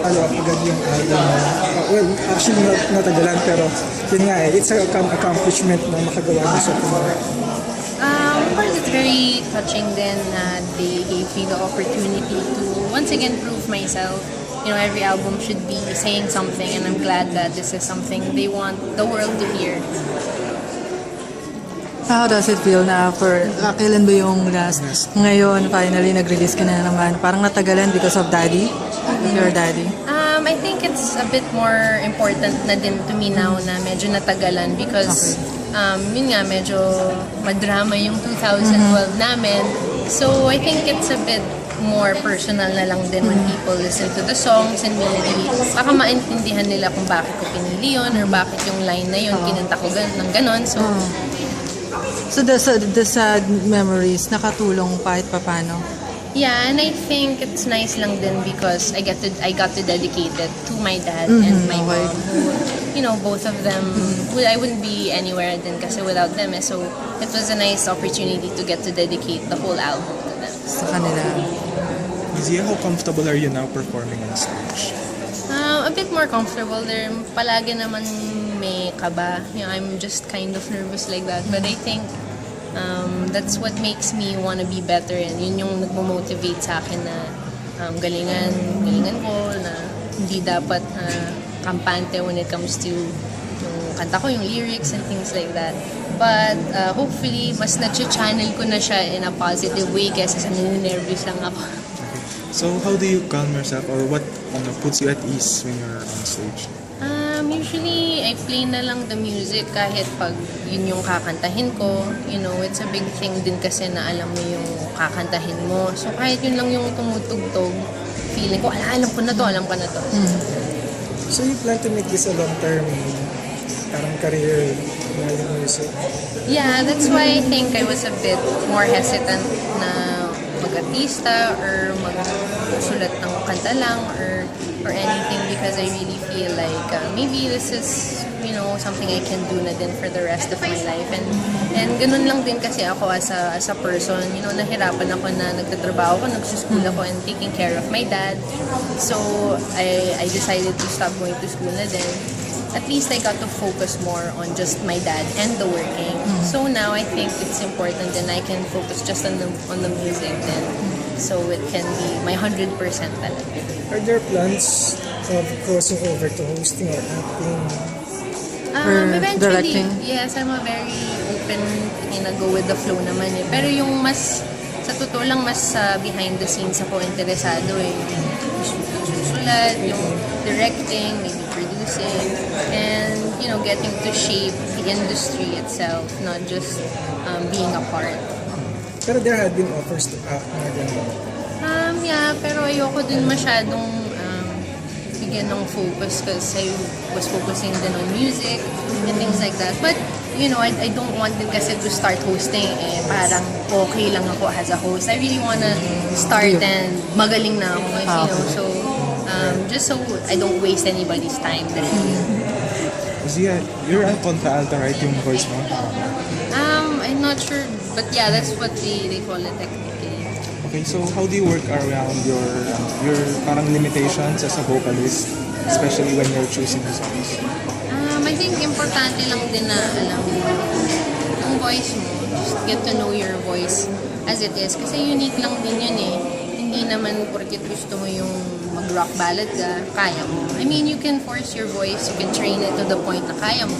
na-follow up agad yung album mo? Well, actually natagalan pero yun nga it's a accomplishment na makagawa mo sa Pinoy. Of course, it's very touching then they gave me the opportunity to once again prove myself. You know, every album should be saying something, and I'm glad that this is something they want the world to hear. How does it feel na kailan ba yung last? Ngayon, finally, nag-release ka na naman. Parang natagalan because of Daddy? Your Daddy? I think it's a bit more important na din to me now na medyo natagalan because yun nga, medyo madrama yung 2012 namin. So, I think it's a bit more personal na lang din when people listen to the songs and maybe baka maintindihan nila kung bakit ko pinili yun or bakit yung line na yun kinanta ko ng ganon. So the sad memories nakatulong kahit papano? Yeah, and I think it's nice lang din because I got to dedicate it to my dad and my mom who, you know, both of them, I wouldn't be anywhere din kasi without them. So it was a nice opportunity to get to dedicate the whole album to them. Sa kanila. Zia, how comfortable are you now performing on stage? A bit more comfortable there. Palagi naman may kaba. You know, I'm just kind of nervous like that. But I think that's what makes me want to be better. And yun yung nagmo-motivate sa akin na galingan ko, na hindi dapat kampante when it comes to yung kanta ko, yung lyrics and things like that. But hopefully, mas na-channel ko na siya in a positive way kaysa sa nininervous lang ako. So how do you calm yourself or what puts you at ease when you're on stage? Usually, I play na lang the music kahit pag yun yung kakantahin ko. You know, it's a big thing din kasi na alam mo yung kakantahin mo. So kahit yun lang yung tumutugtog, feeling ko, alam ko na to, alam ko na to. So you plan to make this a long-term parang career na yung music? Yeah, that's why I think I was a bit more hesitant na mag-artista or magsulat ng kanta lang or anything because I really feel like maybe this is, you know, something I can do na din for the rest of my life. And ganun lang din kasi ako as a person, you know, nahirapan ako na nagtatrabaho ko, nagsuschool ako and taking care of my dad. So I decided to stop going to school na din. At least I got to focus more on just my dad and the working. So now I think it's important and I can focus just on the music then. So it can be my 100% talaga. Are there plans of crossing over to hosting or acting? Eventually, directing? yes, I'm a very open, go with the flow naman eh. Pero yung mas, sa totoo lang, mas behind the scenes ako interesado eh. Yung susulat, yung directing, maybe producing, and, you know, getting to shape the industry itself, not just being a part. Pero there had been offers to act na gano'n. Yeah, pero ayoko din masyadong bigyan ng focus because I was focusing din on music and things like that. But, you know, I don't want din kasi to start hosting eh, parang okay lang ako as a host. I really wanna start and magaling na ako, you know, so just so I don't waste anybody's time. Zia, you're a contralto, right? Yung voice mo? I'm not sure, but yeah, that's what they call it technically. Okay, so how do you work around your parang limitations as a vocalist, especially when you're choosing the songs? I think importante lang din na alam mo yung voice mo. Just get to know your voice as it is. Kasi unique lang din yun eh. Hindi naman porket gusto mo yung mag-rock ballad ka, kaya mo. I mean, you can force your voice, you can train it to the point na kaya mo.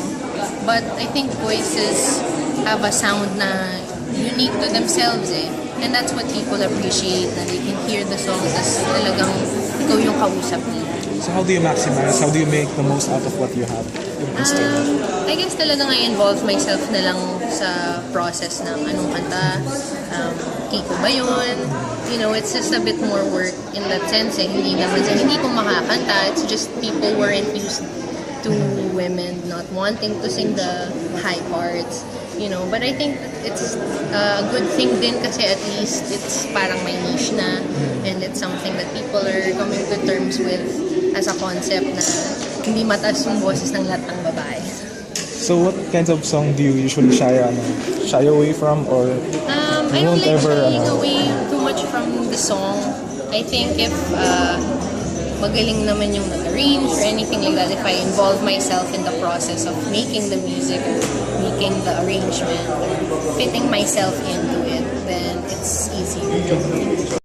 But I think voices have a sound na unique to themselves eh. And that's what people appreciate, na they can hear the songs as talagang ikaw yung kausap nila. So how do you maximize? How do you make the most out of what you have? I guess talagang I involve myself na lang sa process ng anong kanta, kiko ba yun? You know, it's just a bit more work in that sense eh. Hindi naman sa hindi ko makakanta, it's just people weren't used to women not wanting to sing the high parts. You know, but I think it's a good thing din kasi at least it's parang may niche na and it's something that people are coming to terms with as a concept na hindi mataas yung boses ng lahat ng babae. So what kinds of song do you usually shy away from or I don't like ever shying away too much from the song. I think if magaling naman yung nag-arrange or anything like that, if I involve myself in the process of making the music or making the arrangement or fitting myself into it, then it's easier.